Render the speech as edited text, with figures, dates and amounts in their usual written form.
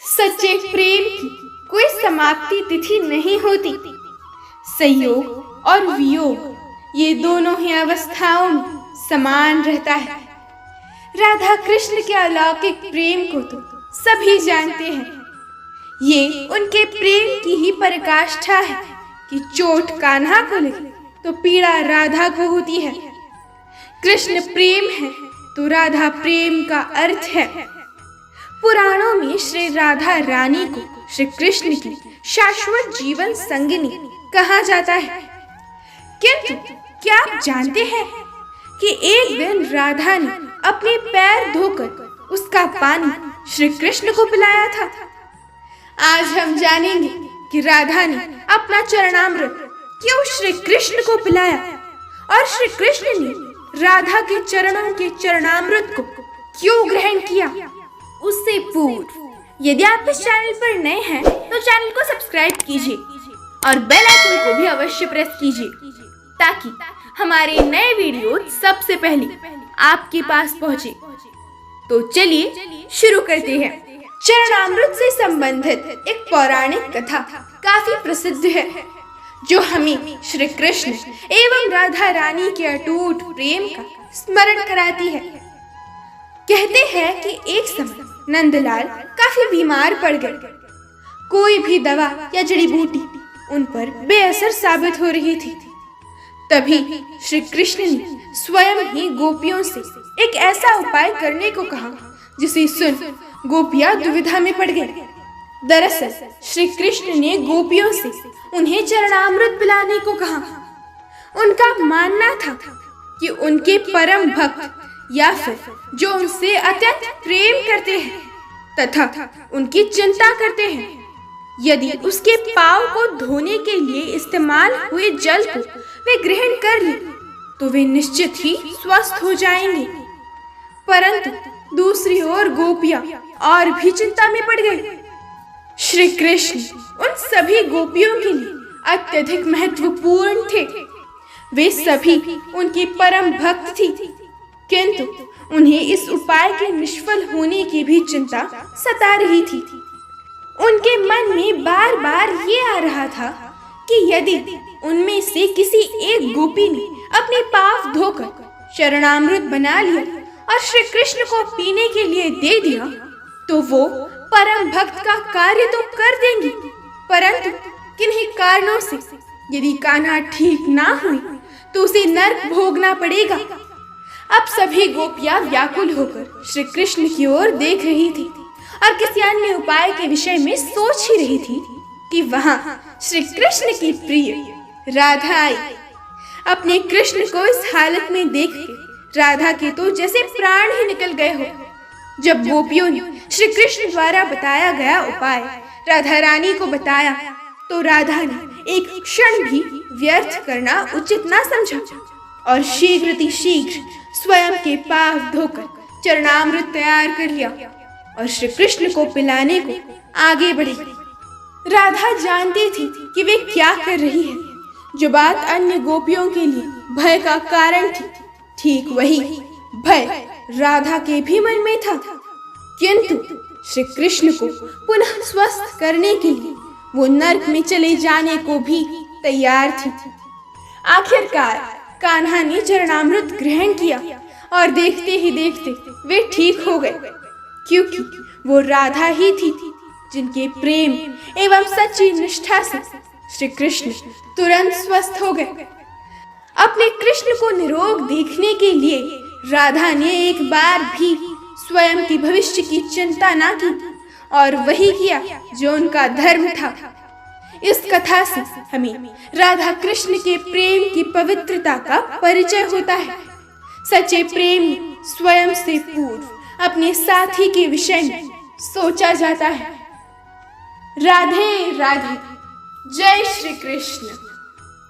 सच्चे प्रेम की कोई समाप्ति तिथि नहीं होती। संयोग और वियोग ये दोनों ही अवस्थाओं में समान रहता है। राधा कृष्ण के अलौकिक प्रेम को तो सभी जानते हैं। ये उनके प्रेम की ही पराकाष्ठा है कि चोट कान्हा को लगी तो पीड़ा राधा को होती है। कृष्ण प्रेम है तो राधा प्रेम का अर्थ है। पुराणों में श्री राधा रानी को श्री कृष्ण की शाश्वत जीवन संगिनी कहा जाता है। किंतु क्या आप जानते हैं कि एक दिन राधा ने अपने पैर धोकर उसका पानी श्री कृष्ण को पिलाया था। आज हम जानेंगे कि राधा ने अपना चरणामृत क्यों श्री कृष्ण को पिलाया और श्री कृष्ण ने राधा के चरणों के चरणामृत को क्यों ग्रहण किया। उससे पूर्व यदि आप इस चैनल पर नए हैं तो चैनल को सब्सक्राइब कीजिए और बेल आइकन को भी अवश्य प्रेस कीजिए ताकि हमारे नए वीडियो सबसे पहले आपके पास पहुंचे। तो चलिए शुरू करते हैं। चरणामृत से संबंधित एक पौराणिक कथा काफी प्रसिद्ध है जो हमें श्री कृष्ण एवं राधा रानी के अटूट प्रेम का स्मरण कराती है। कहते हैं कि एक समय नंदलाल काफी बीमार पड़ गए। कोई भी दवा या जड़ी बूटी उन पर बेअसर साबित हो रही थी। तभी श्री कृष्ण ने स्वयं ही गोपियों से एक ऐसा उपाय करने को कहा जिसे सुन गोपियां दुविधा में पड़ गई। दरअसल श्री कृष्ण ने गोपियों से उन्हें चरणामृत पिलाने को कहा। उनका मानना था कि उनके परम भक्त या फिर जो उनसे अत्यंत प्रेम करते हैं तथा उनकी चिंता करते हैं, यदि उसके पाँव को धोने के लिए इस्तेमाल हुए जल को वे ग्रहण कर ले तो वे निश्चित ही स्वस्थ हो जाएंगे। परंतु दूसरी ओर गोपियां और भी चिंता में पड़ गई। श्री कृष्ण उन सभी गोपियों के लिए अत्यधिक महत्वपूर्ण थे। वे सभी उनकी परम भक्त थी, किंतु उन्हें इस उपाय के निष्फल होने की भी चिंता सता रही थी। उनके मन में बार बार ये आ रहा था कि यदि उनमें से किसी एक गोपी ने अपने पाँव धोकर चरणामृत बना लिया और श्री कृष्ण को पीने के लिए दे दिया तो वो परम भक्त का कार्य तो कर देंगी, परंतु किन्हीं कारणों से यदि कान्हा ठीक ना हुई तो उसे नरक भोगना पड़ेगा। अब सभी गोपियां व्याकुल होकर श्री कृष्ण की ओर देख रही थी और किसी अन्य उपाय के विषय में सोच ही रही थी कि वहां श्री कृष्ण की प्रिय राधा आई। अपने कृष्ण को इस हालत में देख के राधा के तो जैसे प्राण ही निकल गए हो। जब गोपियों ने श्री कृष्ण द्वारा बताया गया उपाय राधा रानी को बताया तो राधा ने एक क्षण भी व्यर्थ करना उचित ना समझा और शीघ्र स्वयं के पाँव धोकर चरणामृत तैयार कर लिया और श्री कृष्ण को पिलाने को आगे बढ़ी। राधा जानती थी कि वे क्या कर रही है। जो बात अन्य गोपियों के लिए भय का कारण थी, ठीक वही भय राधा के भी मन में था। किंतु श्री कृष्ण को पुनः स्वस्थ करने के लिए वो नरक में चले जाने को भी तैयार थी। आखिरकार कान्हा ने चरणामृत ग्रहण किया और देखते ही देखते वे ठीक हो गए, क्योंकि वो राधा ही थी जिनके प्रेम एवं सच्ची निष्ठा से श्री कृष्ण तुरंत स्वस्थ हो गए। अपने कृष्ण को निरोग देखने के लिए राधा ने एक बार भी स्वयं की भविष्य की चिंता ना की और वही किया जो उनका धर्म था। इस कथा से हमें राधा कृष्ण के प्रेम की पवित्रता का परिचय होता है। सच्चे प्रेम में स्वयं से पूर्व अपने साथी के विषय में सोचा जाता है। राधे राधे। जय श्री कृष्ण।